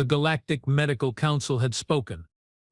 The Galactic Medical Council had spoken.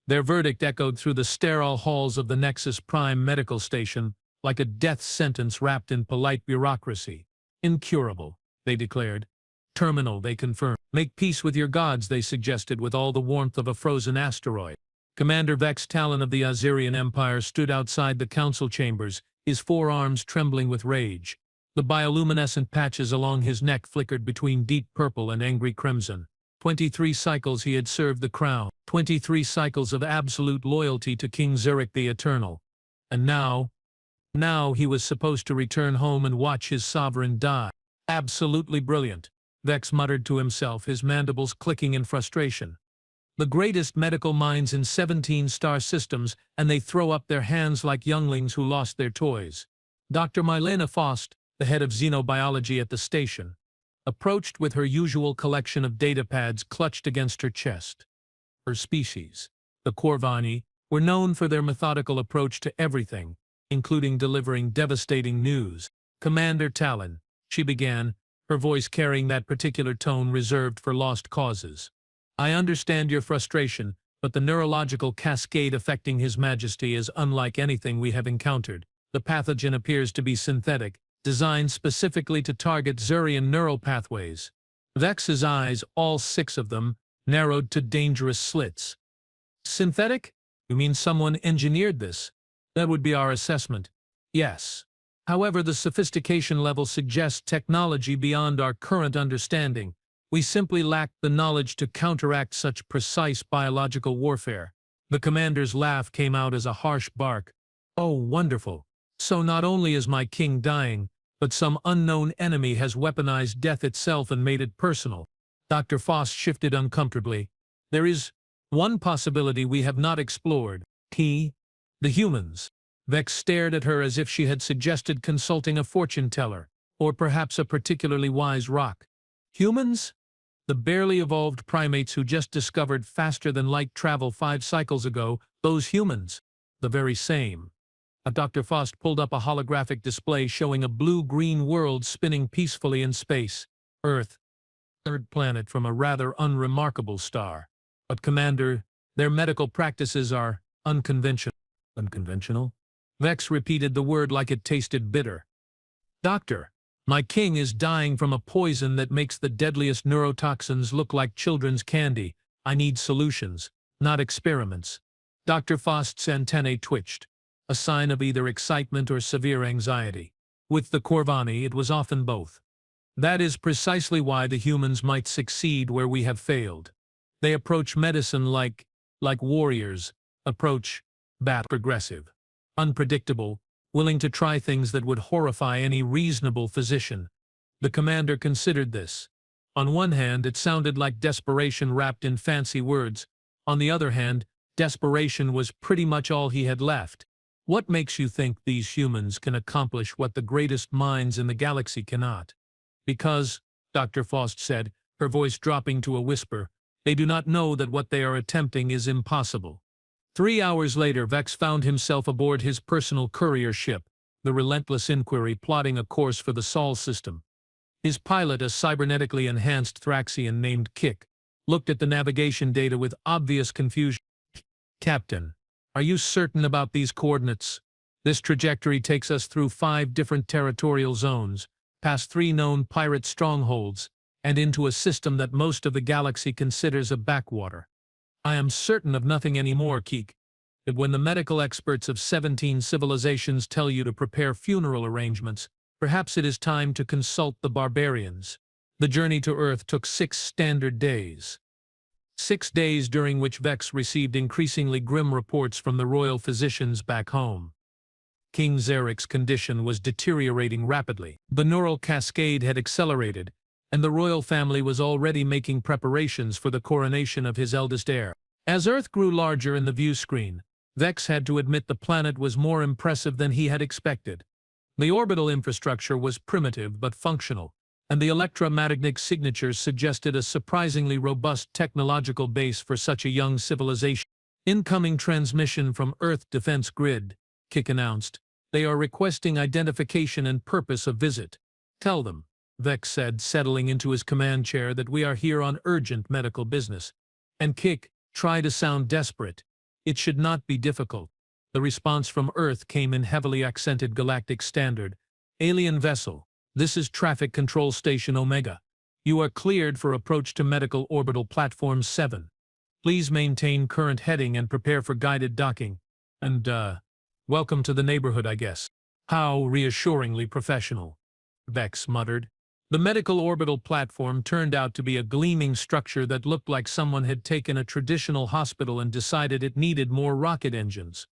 Their verdict echoed through the sterile halls of the Nexus Prime medical station like a death sentence wrapped in polite bureaucracy. Incurable, they declared. Terminal, they confirmed. Make peace with your gods, they suggested with all the warmth of a frozen asteroid. Commander Vex Talon of the Azirian Empire stood outside the council chambers, his forearms trembling with rage. The bioluminescent patches along his neck flickered between deep purple and angry crimson. 23 cycles he had served the crown, 23 cycles of absolute loyalty to King Zurich the Eternal. And now he was supposed to return home and watch his sovereign die. Absolutely brilliant, Vex muttered to himself, his mandibles clicking in frustration. The greatest medical minds in 17 star systems, and they throw up their hands like younglings who lost their toys. Dr. Mylena Faust, the head of xenobiology at the station, approached with her usual collection of datapads clutched against her chest. Her species, the Corvani, were known for their methodical approach to everything, including delivering devastating news. Commander Talon, she began, her voice carrying that particular tone reserved for lost causes. I understand your frustration, but the neurological cascade affecting His Majesty is unlike anything we have encountered. The pathogen appears to be synthetic, designed specifically to target Zurian neural pathways. Vex's eyes, all 6 of them, narrowed to dangerous slits. Synthetic? You mean someone engineered this? That would be our assessment. Yes. However, the sophistication level suggests technology beyond our current understanding. We simply lack the knowledge to counteract such precise biological warfare. The commander's laugh came out as a harsh bark. Oh, wonderful. So not only is my king dying, but some unknown enemy has weaponized death itself and made it personal. Dr. Faust shifted uncomfortably. There is one possibility we have not explored. The humans. Vex stared at her as if she had suggested consulting a fortune teller, or perhaps a particularly wise rock. Humans? The barely evolved primates who just discovered faster-than-light travel 5 cycles ago, those humans. The very same. Dr. Faust pulled up a holographic display showing a blue-green world spinning peacefully in space. Earth. Third planet from a rather unremarkable star. But, Commander, their medical practices are unconventional. Unconventional? Vex repeated the word like it tasted bitter. Doctor, my king is dying from a poison that makes the deadliest neurotoxins look like children's candy. I need solutions, not experiments. Dr. Faust's antennae twitched, a sign of either excitement or severe anxiety. With the Corvani, it was often both. That is precisely why the humans might succeed where we have failed. They approach medicine like warriors, approach battle progressive, unpredictable, willing to try things that would horrify any reasonable physician. The commander considered this. On one hand, it sounded like desperation wrapped in fancy words. On the other hand, desperation was pretty much all he had left. What makes you think these humans can accomplish what the greatest minds in the galaxy cannot? Because, Dr. Faust said, her voice dropping to a whisper, they do not know that what they are attempting is impossible. 3 hours later, Vex found himself aboard his personal courier ship, the Relentless Inquiry, plotting a course for the Sol system. His pilot, a cybernetically enhanced Thraxian named Kik, looked at the navigation data with obvious confusion. Captain, are you certain about these coordinates? This trajectory takes us through 5 different territorial zones, past 3 known pirate strongholds, and into a system that most of the galaxy considers a backwater. I am certain of nothing anymore, Kik. That when the medical experts of 17 civilizations tell you to prepare funeral arrangements, perhaps it is time to consult the barbarians. The journey to Earth took 6 standard days. 6 days during which Vex received increasingly grim reports from the royal physicians back home. King Zurich's condition was deteriorating rapidly. The neural cascade had accelerated, and the royal family was already making preparations for the coronation of his eldest heir. As Earth grew larger in the view screen, Vex had to admit the planet was more impressive than he had expected. The orbital infrastructure was primitive but functional, and the electromagnetic signatures suggested a surprisingly robust technological base for such a young civilization. Incoming transmission from Earth Defense Grid, Kik announced. They are requesting identification and purpose of visit. Tell them. Vex said, settling into his command chair, that we are here on urgent medical business. And try to sound desperate. It should not be difficult. The response from Earth came in heavily accented galactic standard. Alien vessel. This is Traffic Control Station Omega. You are cleared for approach to Medical Orbital Platform 7. Please maintain current heading and prepare for guided docking. And, welcome to the neighborhood, I guess. How reassuringly professional, Vex muttered. The Medical Orbital Platform turned out to be a gleaming structure that looked like someone had taken a traditional hospital and decided it needed more rocket engines.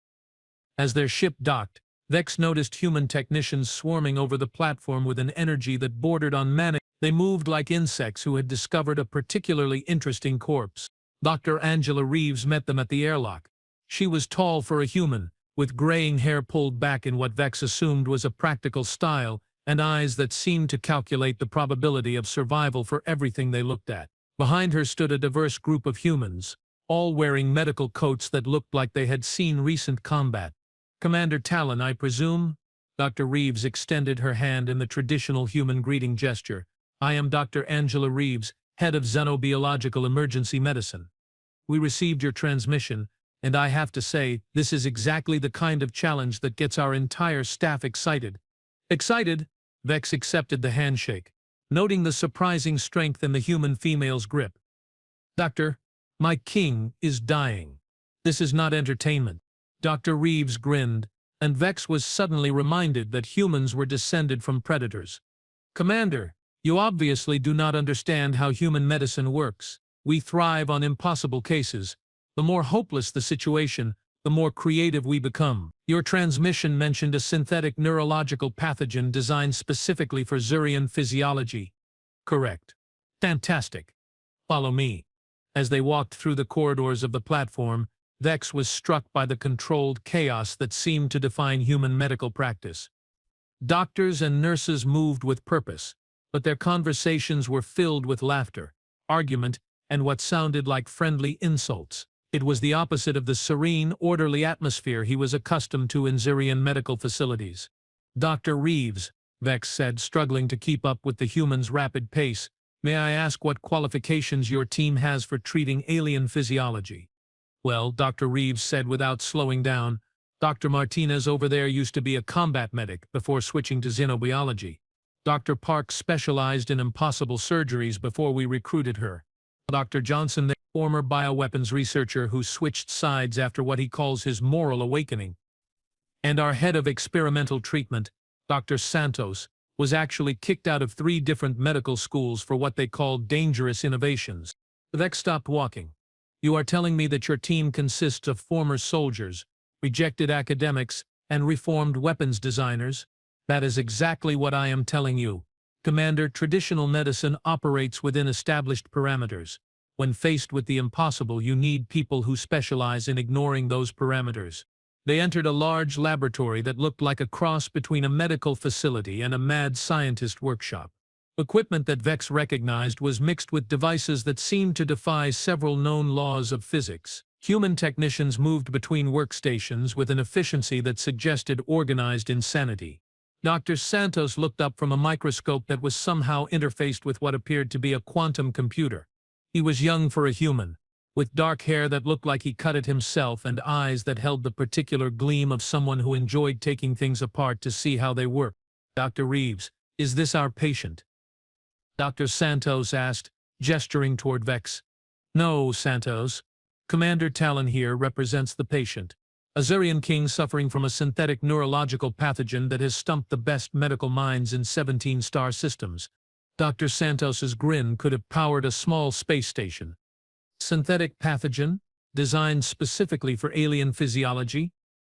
As their ship docked, Vex noticed human technicians swarming over the platform with an energy that bordered on manic. They moved like insects who had discovered a particularly interesting corpse. Dr. Angela Reeves met them at the airlock. She was tall for a human, with graying hair pulled back in what Vex assumed was a practical style, and eyes that seemed to calculate the probability of survival for everything they looked at. Behind her stood a diverse group of humans, all wearing medical coats that looked like they had seen recent combat. Commander Talon, I presume? Dr. Reeves extended her hand in the traditional human greeting gesture. I am Dr. Angela Reeves, head of Xenobiological Emergency Medicine. We received your transmission, and I have to say, this is exactly the kind of challenge that gets our entire staff excited. Excited? Vex accepted the handshake, noting the surprising strength in the human female's grip. Doctor, my king is dying. This is not entertainment. Dr. Reeves grinned, and Vex was suddenly reminded that humans were descended from predators. Commander, you obviously do not understand how human medicine works. We thrive on impossible cases. The more hopeless the situation, the more creative we become. Your transmission mentioned a synthetic neurological pathogen designed specifically for Zurian physiology. Correct. Fantastic. Follow me. As they walked through the corridors of the platform, Vex was struck by the controlled chaos that seemed to define human medical practice. Doctors and nurses moved with purpose, but their conversations were filled with laughter, argument, and what sounded like friendly insults. It was the opposite of the serene, orderly atmosphere he was accustomed to in Zurian medical facilities. Dr. Reeves, Vex said, struggling to keep up with the human's rapid pace, may I ask what qualifications your team has for treating alien physiology? Well, Dr. Reeves said without slowing down, Dr. Martinez over there used to be a combat medic before switching to xenobiology. Dr. Park specialized in impossible surgeries before we recruited her. Dr. Johnson, the former bioweapons researcher who switched sides after what he calls his moral awakening. And our head of experimental treatment, Dr. Santos, was actually kicked out of 3 different medical schools for what they called dangerous innovations. Vex stopped walking. You are telling me that your team consists of former soldiers, rejected academics, and reformed weapons designers? That is exactly what I am telling you. Commander, traditional medicine operates within established parameters. When faced with the impossible, you need people who specialize in ignoring those parameters. They entered a large laboratory that looked like a cross between a medical facility and a mad scientist workshop. Equipment that Vex recognized was mixed with devices that seemed to defy several known laws of physics. Human technicians moved between workstations with an efficiency that suggested organized insanity. Dr. Santos looked up from a microscope that was somehow interfaced with what appeared to be a quantum computer. He was young for a human, with dark hair that looked like he cut it himself and eyes that held the particular gleam of someone who enjoyed taking things apart to see how they worked. Dr. Reeves, is this our patient? Dr. Santos asked, gesturing toward Vex. No, Santos. Commander Talon here represents the patient. A Zurian king suffering from a synthetic neurological pathogen that has stumped the best medical minds in 17-star systems. Dr. Santos's grin could have powered a small space station. Synthetic pathogen? Designed specifically for alien physiology?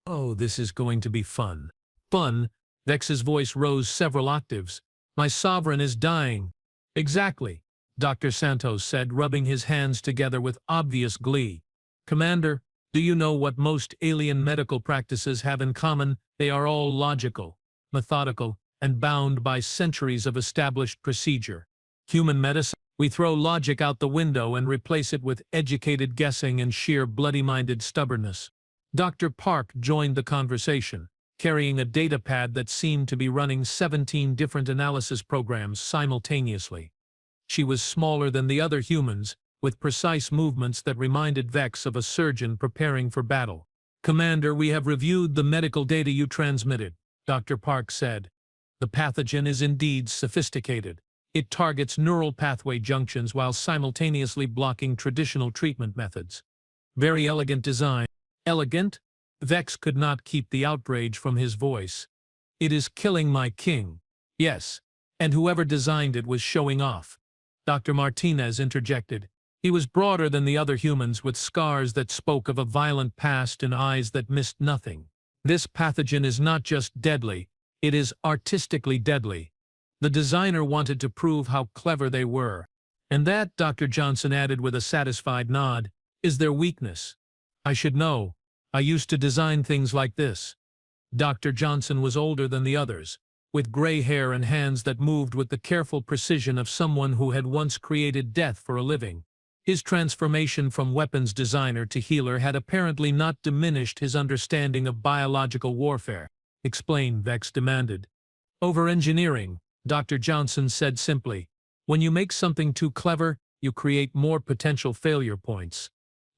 Oh, this is going to be fun. Fun? Vex's voice rose several octaves. My sovereign is dying. Exactly, Dr. Santos said, rubbing his hands together with obvious glee. Commander, do you know what most alien medical practices have in common? They are all logical, methodical, and bound by centuries of established procedure. Human medicine, we throw logic out the window and replace it with educated guessing and sheer bloody-minded stubbornness. Dr. Park joined the conversation. carrying a datapad that seemed to be running 17 different analysis programs simultaneously. She was smaller than the other humans, with precise movements that reminded Vex of a surgeon preparing for battle. "Commander, we have reviewed the medical data you transmitted," Dr. Park said. "The pathogen is indeed sophisticated. It targets neural pathway junctions while simultaneously blocking traditional treatment methods. Very elegant design." "Elegant?" Vex could not keep the outrage from his voice. "It is killing my king." "Yes, and whoever designed it was showing off," Dr. Martinez interjected. He was broader than the other humans, with scars that spoke of a violent past and eyes that missed nothing. "This pathogen is not just deadly, it is artistically deadly." The designer wanted to prove how clever they were. "And that," Dr. Johnson added with a satisfied nod, "is their weakness. I should know. I used to design things like this." Dr. Johnson was older than the others, with gray hair and hands that moved with the careful precision of someone who had once created death for a living. His transformation from weapons designer to healer had apparently not diminished his understanding of biological warfare. "Explain," Vex demanded. "Over-engineering," Dr. Johnson said simply. "When you make something too clever, you create more potential failure points.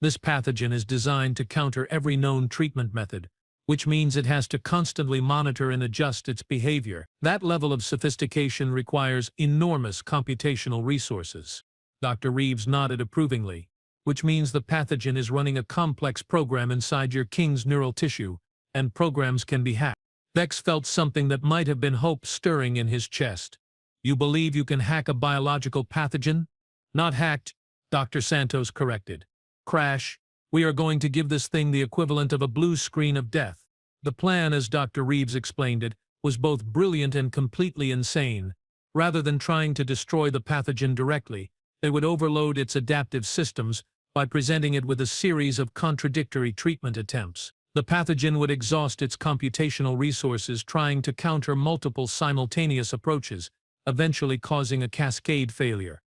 This pathogen is designed to counter every known treatment method, which means it has to constantly monitor and adjust its behavior. That level of sophistication requires enormous computational resources." Dr. Reeves nodded approvingly. "Which means the pathogen is running a complex program inside your king's neural tissue, and programs can be hacked." Vex felt something that might have been hope stirring in his chest. "You believe you can hack a biological pathogen?" "Not hacked," Dr. Santos corrected. "Crash. We are going to give this thing the equivalent of a blue screen of death." The plan, as Dr. Reeves explained it, was both brilliant and completely insane. Rather than trying to destroy the pathogen directly, they would overload its adaptive systems by presenting it with a series of contradictory treatment attempts. The pathogen would exhaust its computational resources trying to counter multiple simultaneous approaches, eventually causing a cascade failure.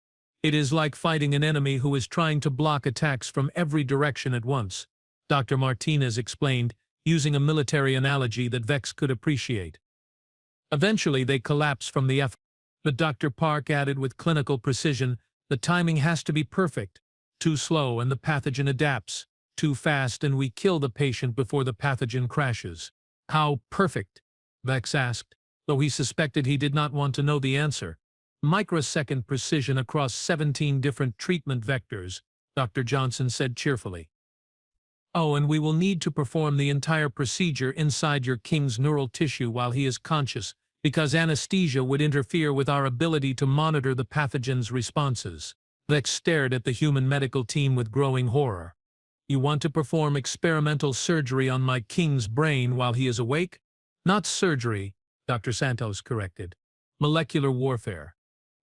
"It is like fighting an enemy who is trying to block attacks from every direction at once," Dr. Martinez explained, using a military analogy that Vex could appreciate. "Eventually they collapse from the effort." But Dr. Park added with clinical precision, "The timing has to be perfect. Too slow and the pathogen adapts. Too fast and we kill the patient before the pathogen crashes." "How perfect?" Vex asked, though he suspected he did not want to know the answer. "Microsecond precision across 17 different treatment vectors," Dr. Johnson said cheerfully. "Oh, and we will need to perform the entire procedure inside your king's neural tissue while he is conscious, because anesthesia would interfere with our ability to monitor the pathogen's responses." Vex stared at the human medical team with growing horror. "You want to perform experimental surgery on my king's brain while he is awake?" "Not surgery," Dr. Santos corrected. "Molecular warfare.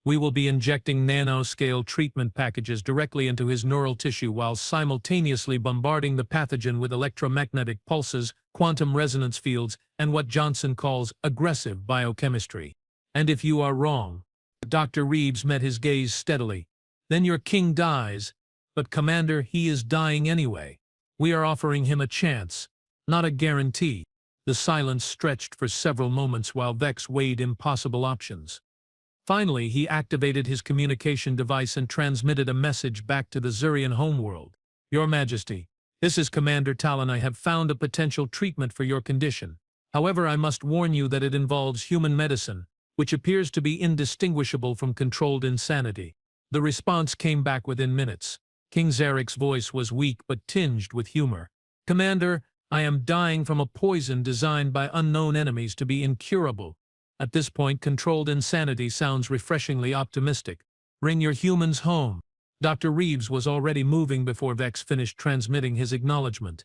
We will be injecting nanoscale treatment packages directly into his neural tissue while simultaneously bombarding the pathogen with electromagnetic pulses, quantum resonance fields, and what Johnson calls aggressive biochemistry. And if you are wrong," Dr. Reeves met his gaze steadily, "then your king dies. But Commander, he is dying anyway. We are offering him a chance, not a guarantee." The silence stretched for several moments while Vex weighed impossible options. Finally, he activated his communication device and transmitted a message back to the Zurian homeworld. "Your Majesty, this is Commander Talon. I have found a potential treatment for your condition. However, I must warn you that it involves human medicine, which appears to be indistinguishable from controlled insanity." The response came back within minutes. King Zarek's voice was weak but tinged with humor. "Commander, I am dying from a poison designed by unknown enemies to be incurable." At this point, controlled insanity sounds refreshingly optimistic. "Bring your humans home." Dr. Reeves was already moving before Vex finished transmitting his acknowledgement.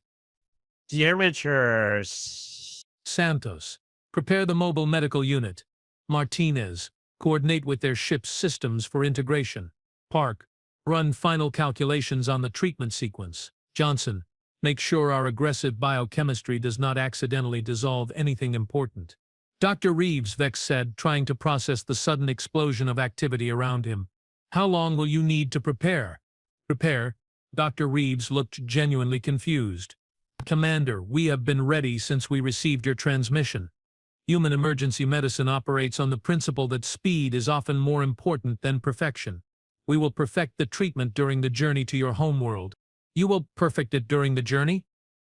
"Dearmatures." "Santos, prepare the mobile medical unit. Martinez, coordinate with their ship's systems for integration. Park, run final calculations on the treatment sequence. Johnson, make sure our aggressive biochemistry does not accidentally dissolve anything important." Dr. Reeves, Vex said, trying to process the sudden explosion of activity around him. "How long will you need to prepare?" "Prepare?" Dr. Reeves looked genuinely confused. Commander, we have been ready since we received your transmission. Human emergency medicine operates on the principle that speed is often more important than perfection. We will perfect the treatment during the journey to your homeworld. You will perfect it during the journey?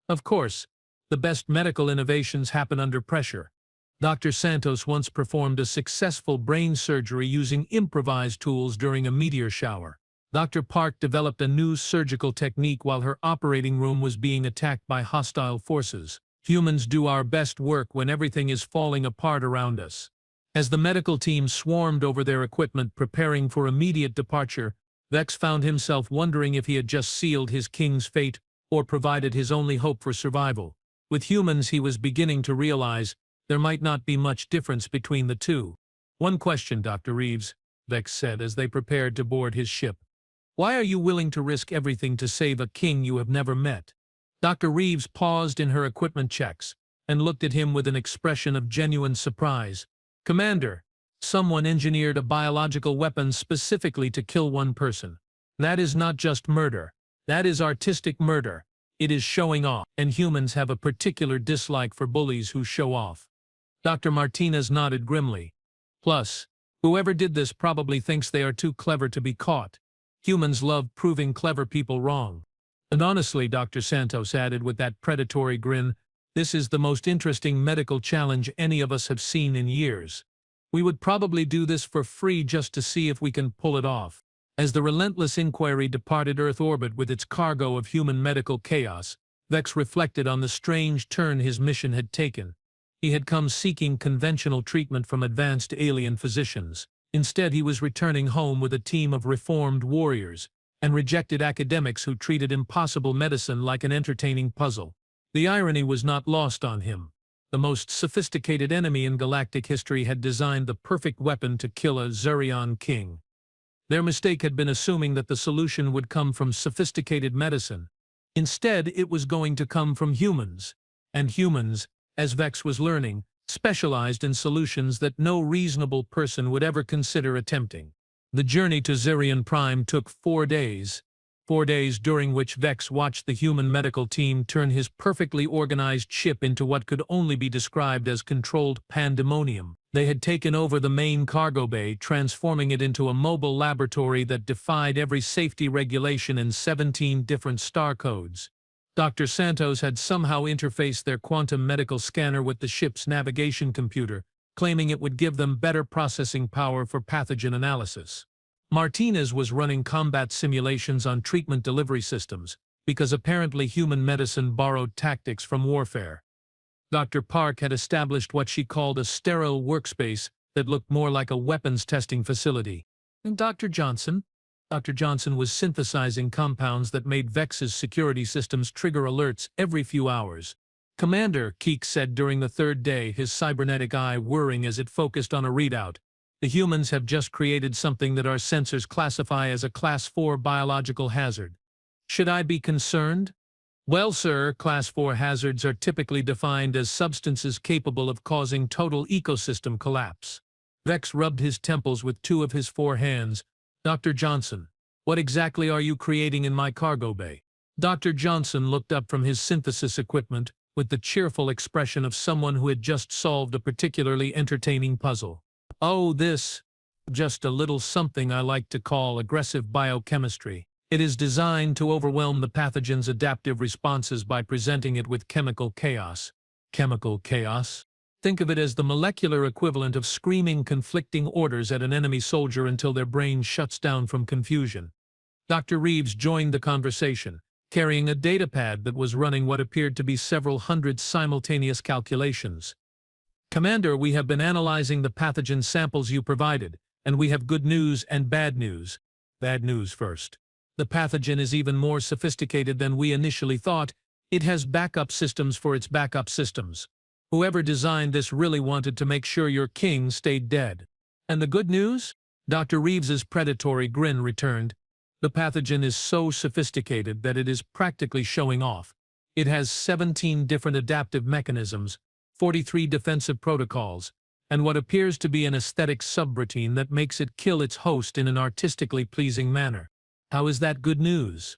Of course. The best medical innovations happen under pressure. Dr. Santos once performed a successful brain surgery using improvised tools during a meteor shower. Dr. Park developed a new surgical technique while her operating room was being attacked by hostile forces. Humans do our best work when everything is falling apart around us. As the medical team swarmed over their equipment preparing for immediate departure, Vex found himself wondering if he had just sealed his king's fate or provided his only hope for survival. With humans, he was beginning to realize there might not be much difference between the two. One question, Dr. Reeves, Vex said as they prepared to board his ship. Why are you willing to risk everything to save a king you have never met? Dr. Reeves paused in her equipment checks and looked at him with an expression of genuine surprise. Commander, someone engineered a biological weapon specifically to kill one person. That is not just murder. That is artistic murder. It is showing off, and humans have a particular dislike for bullies who show off. Dr. Martinez nodded grimly. Plus, whoever did this probably thinks they are too clever to be caught. Humans love proving clever people wrong. And honestly, Dr. Santos added with that predatory grin, this is the most interesting medical challenge any of us have seen in years. We would probably do this for free just to see if we can pull it off. As the relentless inquiry departed Earth orbit with its cargo of human medical chaos, Vex reflected on the strange turn his mission had taken. He had come seeking conventional treatment from advanced alien physicians. Instead, he was returning home with a team of reformed warriors and rejected academics who treated impossible medicine like an entertaining puzzle. The irony was not lost on him. The most sophisticated enemy in galactic history had designed the perfect weapon to kill a Zurion king. Their mistake had been assuming that the solution would come from sophisticated medicine. Instead, it was going to come from humans. And humans, as Vex was learning, specialized in solutions that no reasonable person would ever consider attempting. The journey to Zurion Prime took 4 days. 4 days during which Vex watched the human medical team turn his perfectly organized ship into what could only be described as controlled pandemonium. They had taken over the main cargo bay, transforming it into a mobile laboratory that defied every safety regulation in 17 different star codes. Dr. Santos had somehow interfaced their quantum medical scanner with the ship's navigation computer, claiming it would give them better processing power for pathogen analysis. Martinez was running combat simulations on treatment delivery systems, because apparently human medicine borrowed tactics from warfare. Dr. Park had established what she called a sterile workspace that looked more like a weapons testing facility. And Dr. Johnson was synthesizing compounds that made Vex's security systems trigger alerts every few hours. Commander, Keek said during the 3rd day, his cybernetic eye whirring as it focused on a readout. The humans have just created something that our sensors classify as a Class 4 biological hazard. Should I be concerned? Well, sir, Class 4 hazards are typically defined as substances capable of causing total ecosystem collapse. Vex rubbed his temples with 2 of his 4 hands. Dr. Johnson, what exactly are you creating in my cargo bay? Dr. Johnson looked up from his synthesis equipment with the cheerful expression of someone who had just solved a particularly entertaining puzzle. Oh, just a little something I like to call aggressive biochemistry. It is designed to overwhelm the pathogen's adaptive responses by presenting it with chemical chaos. Chemical chaos? Think of it as the molecular equivalent of screaming conflicting orders at an enemy soldier until their brain shuts down from confusion. Dr. Reeves joined the conversation, carrying a datapad that was running what appeared to be several hundred simultaneous calculations. Commander, we have been analyzing the pathogen samples you provided, and we have good news and bad news. Bad news first. The pathogen is even more sophisticated than we initially thought. It has backup systems for its backup systems. Whoever designed this really wanted to make sure your king stayed dead. And the good news? Dr. Reeves's predatory grin returned. The pathogen is so sophisticated that it is practically showing off. It has 17 different adaptive mechanisms, 43 defensive protocols, and what appears to be an aesthetic subroutine that makes it kill its host in an artistically pleasing manner. How is that good news?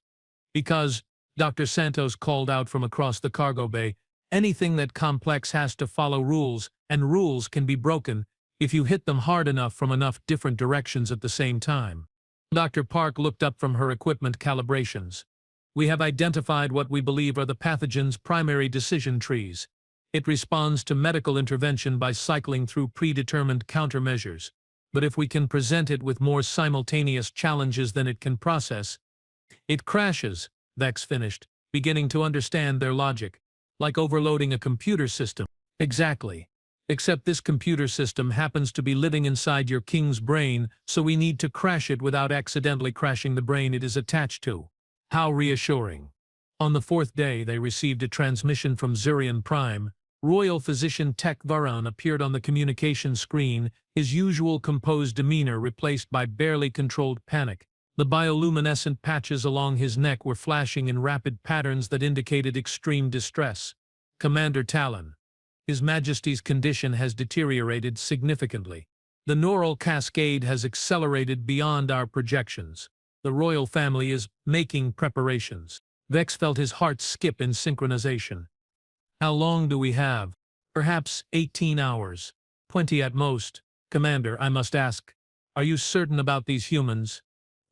Because, Dr. Santos called out from across the cargo bay. Anything that complex has to follow rules, and rules can be broken if you hit them hard enough from enough different directions at the same time. Dr. Park looked up from her equipment calibrations. We have identified what we believe are the pathogen's primary decision trees. It responds to medical intervention by cycling through predetermined countermeasures. But if we can present it with more simultaneous challenges than it can process, it crashes, Vex finished, beginning to understand their logic. Like overloading a computer system. Exactly. Except this computer system happens to be living inside your king's brain, so we need to crash it without accidentally crashing the brain it is attached to. How reassuring. On the fourth day, they received a transmission from Zurian Prime. Royal Physician Tech Varan appeared on the communication screen, his usual composed demeanor replaced by barely controlled panic. The bioluminescent patches along his neck were flashing in rapid patterns that indicated extreme distress. Commander Talon. His Majesty's condition has deteriorated significantly. The neural cascade has accelerated beyond our projections. The royal family is making preparations. Vex felt his heart skip in synchronization. How long do we have? Perhaps 18 hours. 20 at most. Commander, I must ask, are you certain about these humans?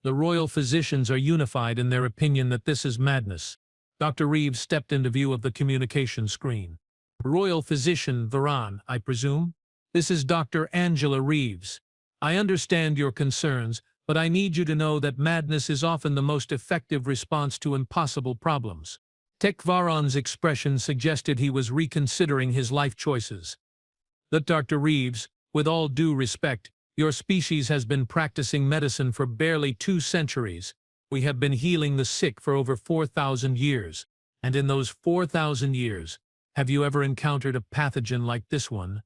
The royal physicians are unified in their opinion that this is madness. Dr. Reeves stepped into view of the communication screen. Royal Physician Varan, I presume? This is Dr. Angela Reeves. I understand your concerns, but I need you to know that madness is often the most effective response to impossible problems. Tech Varan's expression suggested he was reconsidering his life choices. That Dr. Reeves, with all due respect, your species has been practicing medicine for barely 2 centuries. We have been healing the sick for over 4,000 years. And in those 4,000 years, have you ever encountered a pathogen like this one?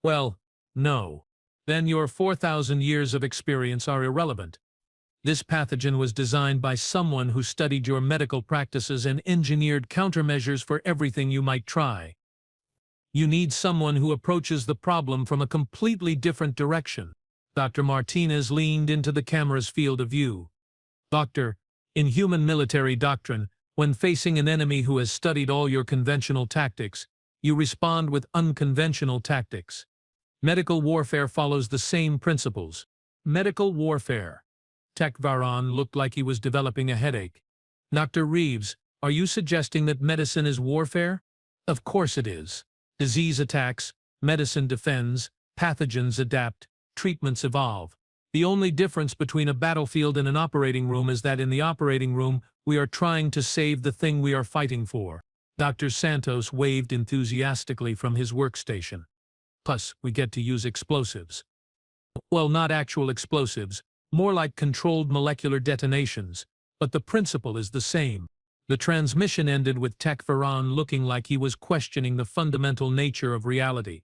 Well, no. Then your 4,000 years of experience are irrelevant. This pathogen was designed by someone who studied your medical practices and engineered countermeasures for everything you might try. You need someone who approaches the problem from a completely different direction. Dr. Martinez leaned into the camera's field of view. Doctor, in human military doctrine, when facing an enemy who has studied all your conventional tactics, you respond with unconventional tactics. Medical warfare follows the same principles. Medical warfare. Tech Varan looked like he was developing a headache. Dr. Reeves, are you suggesting that medicine is warfare? Of course it is. Disease attacks, medicine defends, pathogens adapt, treatments evolve. The only difference between a battlefield and an operating room is that in the operating room, we are trying to save the thing we are fighting for. Dr. Santos waved enthusiastically from his workstation. Plus, we get to use explosives. Well, not actual explosives, more like controlled molecular detonations, but the principle is the same. The transmission ended with Tech Varan looking like he was questioning the fundamental nature of reality.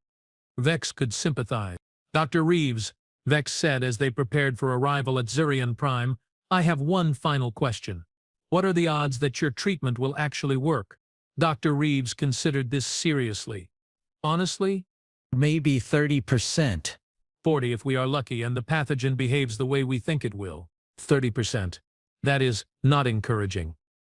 Vex could sympathize. Dr. Reeves, Vex said as they prepared for arrival at Zurian Prime, I have one final question. What are the odds that your treatment will actually work? Dr. Reeves considered this seriously. Honestly? Maybe 30%. 40 if we are lucky and the pathogen behaves the way we think it will. 30%. That is not encouraging.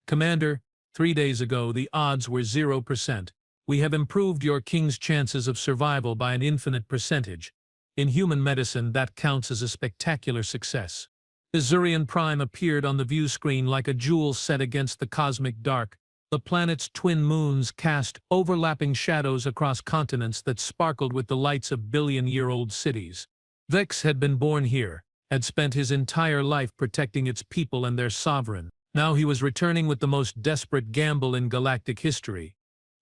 Commander, 3 days ago the odds were 0%. We have improved your king's chances of survival by an infinite percentage. In human medicine, that counts as a spectacular success. The Zurian Prime appeared on the view screen like a jewel set against the cosmic dark. The planet's twin moons cast overlapping shadows across continents that sparkled with the lights of billion-year-old cities. Vex had been born here, had spent his entire life protecting its people and their sovereign. Now he was returning with the most desperate gamble in galactic history.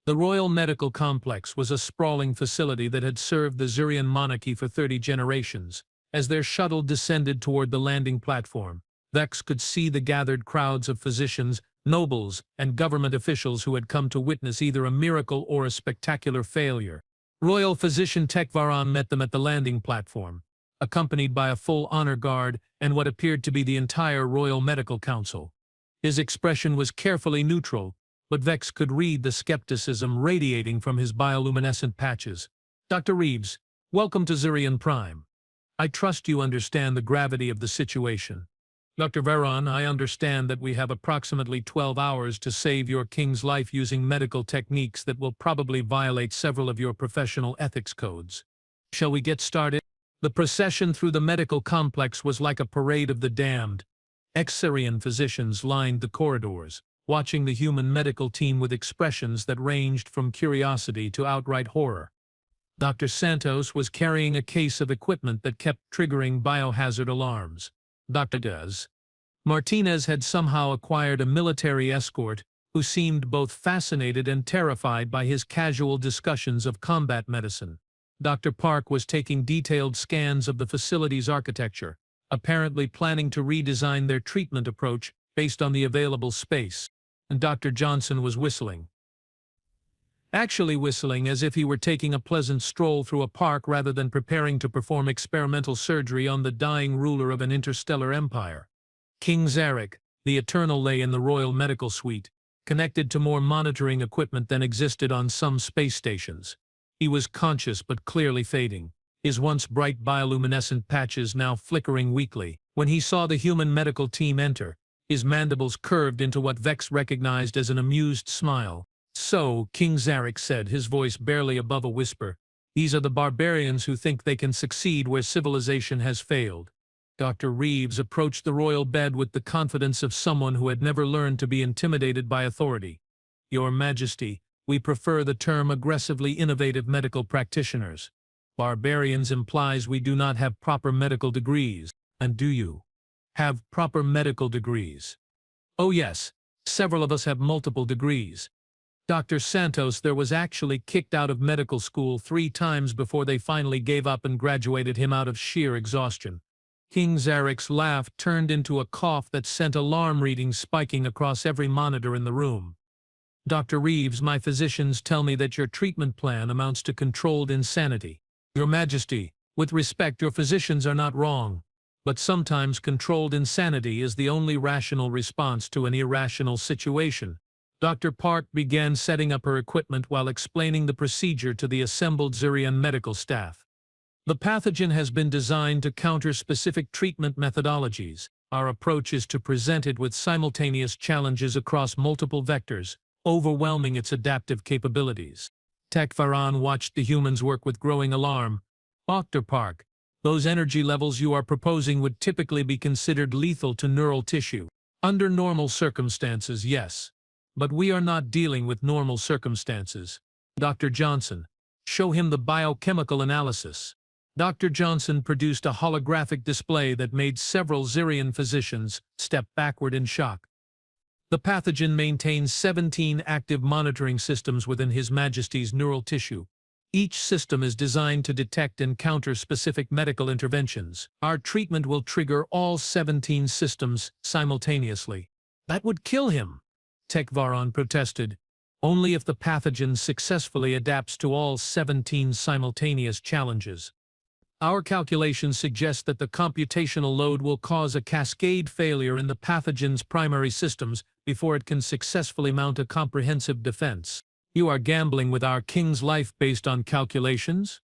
The Royal Medical Complex was a sprawling facility that had served the Zurian monarchy for 30 generations. As their shuttle descended toward the landing platform, Vex could see the gathered crowds of physicians, nobles, and government officials who had come to witness either a miracle or a spectacular failure. Royal Physician Tech Varan met them at the landing platform, accompanied by a full honor guard and what appeared to be the entire Royal Medical Council. His expression was carefully neutral, but Vex could read the skepticism radiating from his bioluminescent patches. Dr. Reeves, welcome to Zurian Prime. I trust you understand the gravity of the situation. Dr. Veron, I understand that we have approximately 12 hours to save your king's life using medical techniques that will probably violate several of your professional ethics codes. Shall we get started? The procession through the medical complex was like a parade of the damned. Ex-Syrian physicians lined the corridors, watching the human medical team with expressions that ranged from curiosity to outright horror. Dr. Santos was carrying a case of equipment that kept triggering biohazard alarms. Dr. Martinez had somehow acquired a military escort who seemed both fascinated and terrified by his casual discussions of combat medicine. Dr. Park was taking detailed scans of the facility's architecture, apparently planning to redesign their treatment approach based on the available space. And Dr. Johnson was whistling. Actually whistling as if he were taking a pleasant stroll through a park rather than preparing to perform experimental surgery on the dying ruler of an interstellar empire. King Zarek, the Eternal, lay in the Royal Medical Suite, connected to more monitoring equipment than existed on some space stations. He was conscious but clearly fading, his once bright bioluminescent patches now flickering weakly. When he saw the human medical team enter, his mandibles curved into what Vex recognized as an amused smile. "So," King Zarek said, his voice barely above a whisper, "these are the barbarians who think they can succeed where civilization has failed." Dr. Reeves approached the royal bed with the confidence of someone who had never learned to be intimidated by authority. "Your Majesty, we prefer the term aggressively innovative medical practitioners. Barbarians implies we do not have proper medical degrees. And do you have proper medical degrees?" "Oh yes, several of us have multiple degrees. Dr. Santos there was actually kicked out of medical school 3 times before they finally gave up and graduated him out of sheer exhaustion." King Zarek's laugh turned into a cough that sent alarm readings spiking across every monitor in the room. "Dr. Reeves, my physicians tell me that your treatment plan amounts to controlled insanity." "Your Majesty, with respect, your physicians are not wrong. But sometimes controlled insanity is the only rational response to an irrational situation." Dr. Park began setting up her equipment while explaining the procedure to the assembled Zurian medical staff. "The pathogen has been designed to counter specific treatment methodologies. Our approach is to present it with simultaneous challenges across multiple vectors, overwhelming its adaptive capabilities." Tech Varan watched the humans work with growing alarm. "Dr. Park, those energy levels you are proposing would typically be considered lethal to neural tissue." "Under normal circumstances, yes. But we are not dealing with normal circumstances. Dr. Johnson, show him the biochemical analysis." Dr. Johnson produced a holographic display that made several Zirian physicians step backward in shock. "The pathogen maintains 17 active monitoring systems within His Majesty's neural tissue. Each system is designed to detect and counter specific medical interventions. Our treatment will trigger all 17 systems simultaneously." "That would kill him," Tekvaron protested. "Only if the pathogen successfully adapts to all 17 simultaneous challenges. Our calculations suggest that the computational load will cause a cascade failure in the pathogen's primary systems before it can successfully mount a comprehensive defense." "You are gambling with our king's life based on calculations?"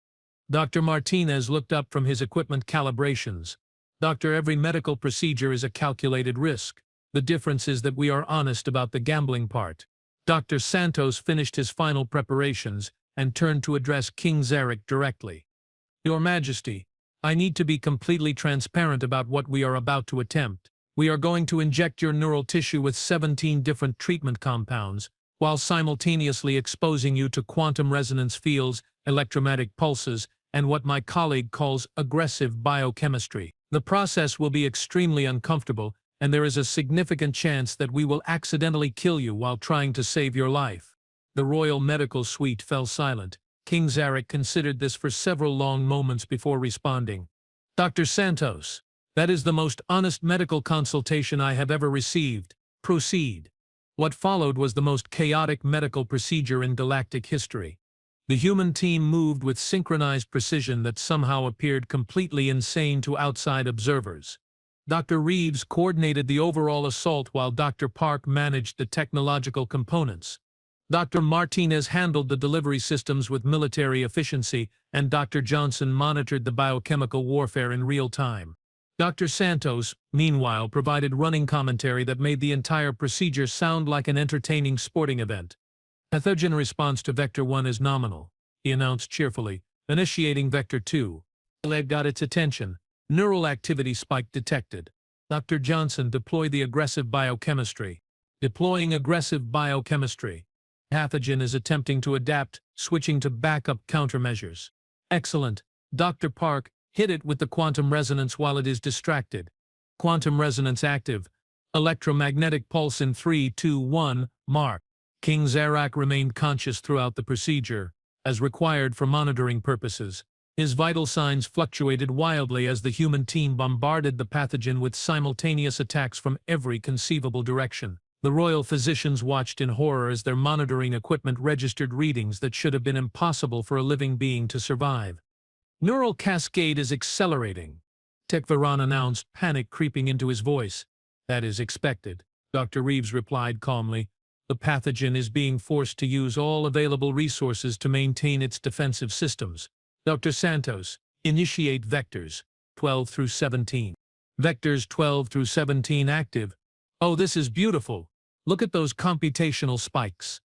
Dr. Martinez looked up from his equipment calibrations. "Doctor, every medical procedure is a calculated risk. The difference is that we are honest about the gambling part." Dr. Santos finished his final preparations and turned to address King Zarek directly. "Your Majesty, I need to be completely transparent about what we are about to attempt. We are going to inject your neural tissue with 17 different treatment compounds, while simultaneously exposing you to quantum resonance fields, electromagnetic pulses, and what my colleague calls aggressive biochemistry. The process will be extremely uncomfortable, and there is a significant chance that we will accidentally kill you while trying to save your life." The Royal Medical Suite fell silent. King Zarek considered this for several long moments before responding. "Dr. Santos, that is the most honest medical consultation I have ever received. Proceed." What followed was the most chaotic medical procedure in galactic history. The human team moved with synchronized precision that somehow appeared completely insane to outside observers. Dr. Reeves coordinated the overall assault while Dr. Park managed the technological components. Dr. Martinez handled the delivery systems with military efficiency, and Dr. Johnson monitored the biochemical warfare in real time. Dr. Santos, meanwhile, provided running commentary that made the entire procedure sound like an entertaining sporting event. Pathogen response to Vector 1 is nominal, he announced cheerfully, initiating Vector 2. Leg got its attention. Neural activity spike detected. Dr. Johnson, deploy the aggressive biochemistry. Deploying aggressive biochemistry. Pathogen is attempting to adapt, switching to backup countermeasures. Excellent. Dr. Park, hit it with the quantum resonance while it is distracted. Quantum resonance active. Electromagnetic pulse in 3, 2, 1, mark. King Zarak remained conscious throughout the procedure, as required for monitoring purposes. His vital signs fluctuated wildly as the human team bombarded the pathogen with simultaneous attacks from every conceivable direction. The royal physicians watched in horror as their monitoring equipment registered readings that should have been impossible for a living being to survive. Neural cascade is accelerating, Tekvaran announced, panic creeping into his voice. That is expected, Dr. Reeves replied calmly. The pathogen is being forced to use all available resources to maintain its defensive systems. Dr. Santos, initiate vectors 12 through 17. Vectors 12 through 17 active. Oh, this is beautiful. Look at those computational spikes.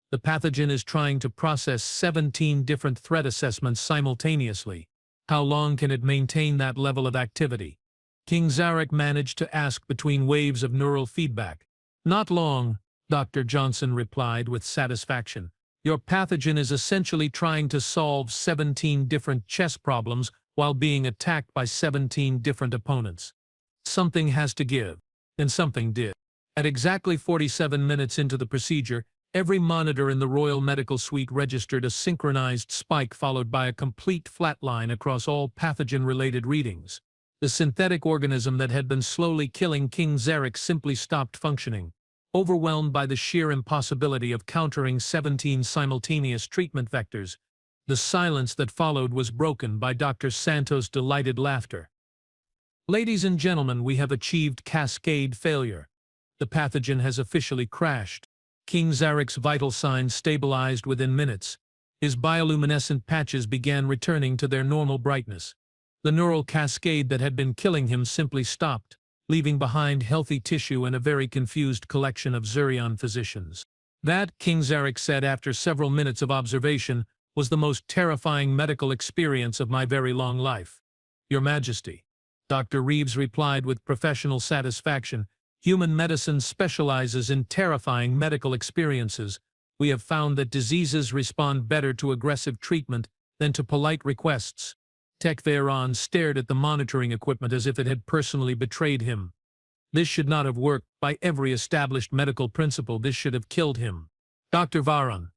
The pathogen is trying to process 17 different threat assessments simultaneously. How long can it maintain that level of activity? King Zarak managed to ask between waves of neural feedback. Not long, Dr. Johnson replied with satisfaction. Your pathogen is essentially trying to solve 17 different chess problems while being attacked by 17 different opponents. Something has to give, and something did. At exactly 47 minutes into the procedure, every monitor in the Royal Medical Suite registered a synchronized spike followed by a complete flatline across all pathogen-related readings. The synthetic organism that had been slowly killing King Zarak simply stopped functioning. Overwhelmed by the sheer impossibility of countering 17 simultaneous treatment vectors, the silence that followed was broken by Dr. Santos' delighted laughter. Ladies and gentlemen, we have achieved cascade failure. The pathogen has officially crashed. King Zarak's vital signs stabilized within minutes. His bioluminescent patches began returning to their normal brightness. The neural cascade that had been killing him simply stopped, leaving behind healthy tissue and a very confused collection of Zurion physicians. That, King Zarak said after several minutes of observation, was the most terrifying medical experience of my very long life. Your Majesty, Dr. Reeves replied with professional satisfaction, human medicine specializes in terrifying medical experiences. We have found that diseases respond better to aggressive treatment than to polite requests. Tekvaran stared at the monitoring equipment as if it had personally betrayed him. This should not have worked. By every established medical principle, this should have killed him. Dr. Varan,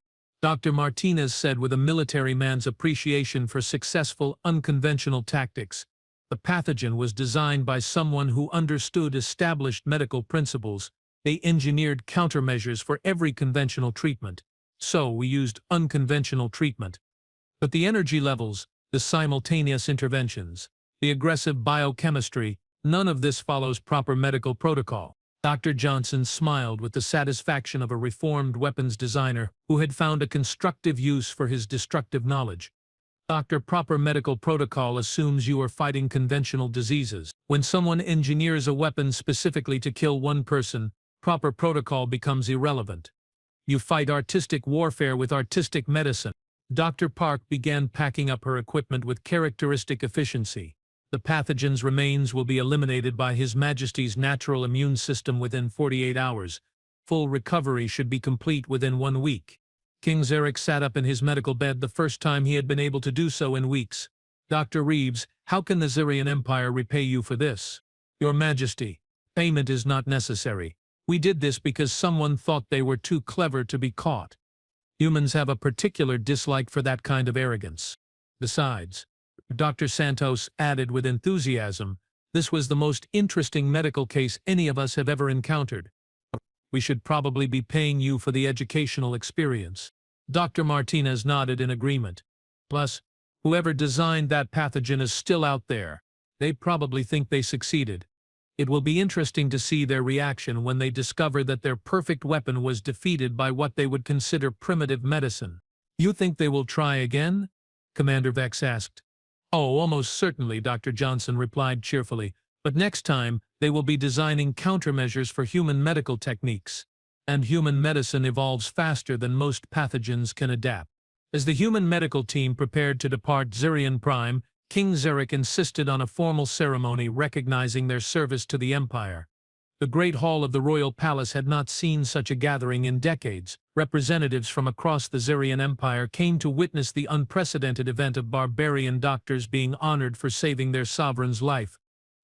Dr. Martinez said with a military man's appreciation for successful, unconventional tactics. The pathogen was designed by someone who understood established medical principles. They engineered countermeasures for every conventional treatment. So we used unconventional treatment. But the energy levels, the simultaneous interventions, the aggressive biochemistry, none of this follows proper medical protocol. Dr. Johnson smiled with the satisfaction of a reformed weapons designer who had found a constructive use for his destructive knowledge. Dr. Proper medical protocol assumes you are fighting conventional diseases. When someone engineers a weapon specifically to kill one person, proper protocol becomes irrelevant. You fight artistic warfare with artistic medicine. Dr. Park began packing up her equipment with characteristic efficiency. The pathogen's remains will be eliminated by His Majesty's natural immune system within 48 hours. Full recovery should be complete within 1 week. King Zarak sat up in his medical bed, the first time he had been able to do so in weeks. Dr. Reeves, how can the Zurian Empire repay you for this? Your Majesty, payment is not necessary. We did this because someone thought they were too clever to be caught. Humans have a particular dislike for that kind of arrogance. Besides, Dr. Santos added with enthusiasm, this was the most interesting medical case any of us have ever encountered. We should probably be paying you for the educational experience. Dr. Martinez nodded in agreement. Plus, whoever designed that pathogen is still out there. They probably think they succeeded. It will be interesting to see their reaction when they discover that their perfect weapon was defeated by what they would consider primitive medicine. You think they will try again? Commander Vex asked. Oh, almost certainly, Dr. Johnson replied cheerfully. But next time, they will be designing countermeasures for human medical techniques. And human medicine evolves faster than most pathogens can adapt. As the human medical team prepared to depart Zirion Prime, King Xeric insisted on a formal ceremony recognizing their service to the Empire. The Great Hall of the Royal Palace had not seen such a gathering in decades. Representatives from across the Zirion Empire came to witness the unprecedented event of barbarian doctors being honored for saving their sovereign's life.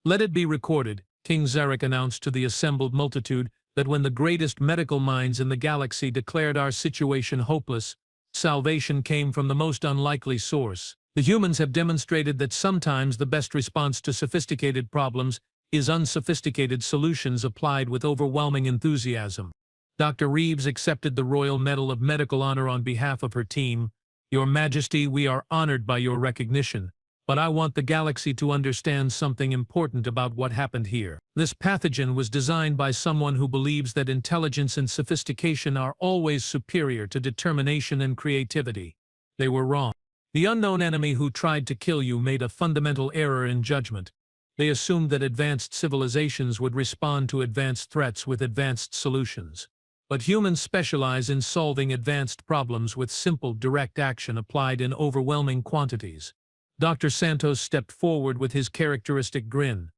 "Let it be recorded," King Xeric announced to the assembled multitude, "that when the greatest medical minds in the galaxy declared our situation hopeless, salvation came from the most unlikely source. The humans have demonstrated that sometimes the best response to sophisticated problems is unsophisticated solutions applied with overwhelming enthusiasm." Dr. Reeves accepted the Royal Medal of Medical Honor on behalf of her team. "Your Majesty, we are honored by your recognition, but I want the galaxy to understand something important about what happened here. This pathogen was designed by someone who believes that intelligence and sophistication are always superior to determination and creativity. They were wrong. The unknown enemy who tried to kill you made a fundamental error in judgment. They assumed that advanced civilizations would respond to advanced threats with advanced solutions. But humans specialize in solving advanced problems with simple, direct action applied in overwhelming quantities." Dr. Santos stepped forward with his characteristic grin.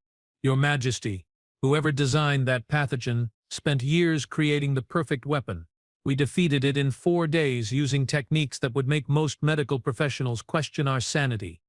"Your Majesty, whoever designed that pathogen spent years creating the perfect weapon. We defeated it in 4 days using techniques that would make most medical professionals question our sanity.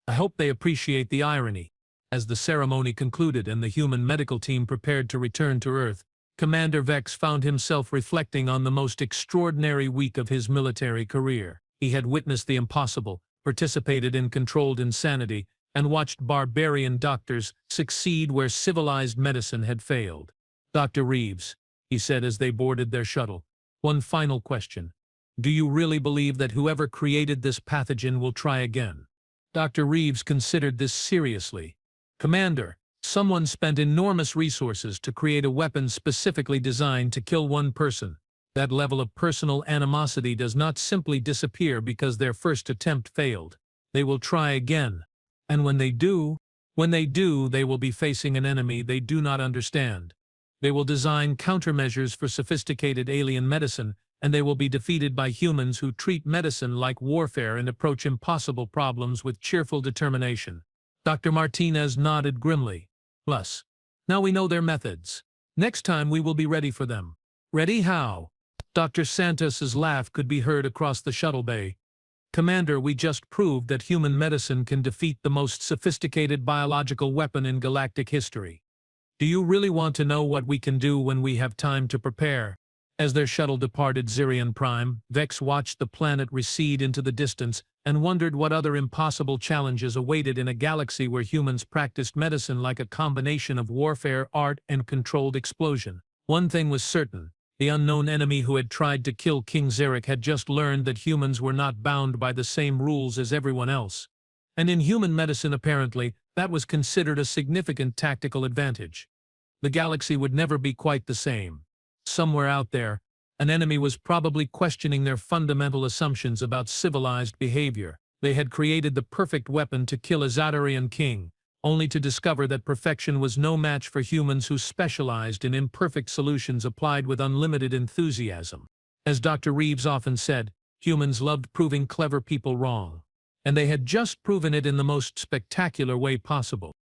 I hope they appreciate the irony." As the ceremony concluded and the human medical team prepared to return to Earth, Commander Vex found himself reflecting on the most extraordinary week of his military career. He had witnessed the impossible, participated in controlled insanity, and watched barbarian doctors succeed where civilized medicine had failed. "Dr. Reeves," he said as they boarded their shuttle, "one final question. Do you really believe that whoever created this pathogen will try again?" Dr. Reeves considered this seriously. "Commander, someone spent enormous resources to create a weapon specifically designed to kill one person. That level of personal animosity does not simply disappear because their first attempt failed. They will try again. And when they do, they will be facing an enemy they do not understand. They will design countermeasures for sophisticated alien medicine, and they will be defeated by humans who treat medicine like warfare and approach impossible problems with cheerful determination." Dr. Martinez nodded grimly. "Plus, now we know their methods. Next time we will be ready for them." "Ready how?" Dr. Santos's laugh could be heard across the shuttle bay. "Commander, we just proved that human medicine can defeat the most sophisticated biological weapon in galactic history. Do you really want to know what we can do when we have time to prepare?" As their shuttle departed Zirion Prime, Vex watched the planet recede into the distance and wondered what other impossible challenges awaited in a galaxy where humans practiced medicine like a combination of warfare, art, and controlled explosion. One thing was certain: the unknown enemy who had tried to kill King Xeric had just learned that humans were not bound by the same rules as everyone else. And in human medicine, apparently, that was considered a significant tactical advantage. The galaxy would never be quite the same. Somewhere out there, an enemy was probably questioning their fundamental assumptions about civilized behavior. They had created the perfect weapon to kill a Zadarian king, only to discover that perfection was no match for humans who specialized in imperfect solutions applied with unlimited enthusiasm. As Dr. Reeves often said, humans loved proving clever people wrong. And they had just proven it in the most spectacular way possible.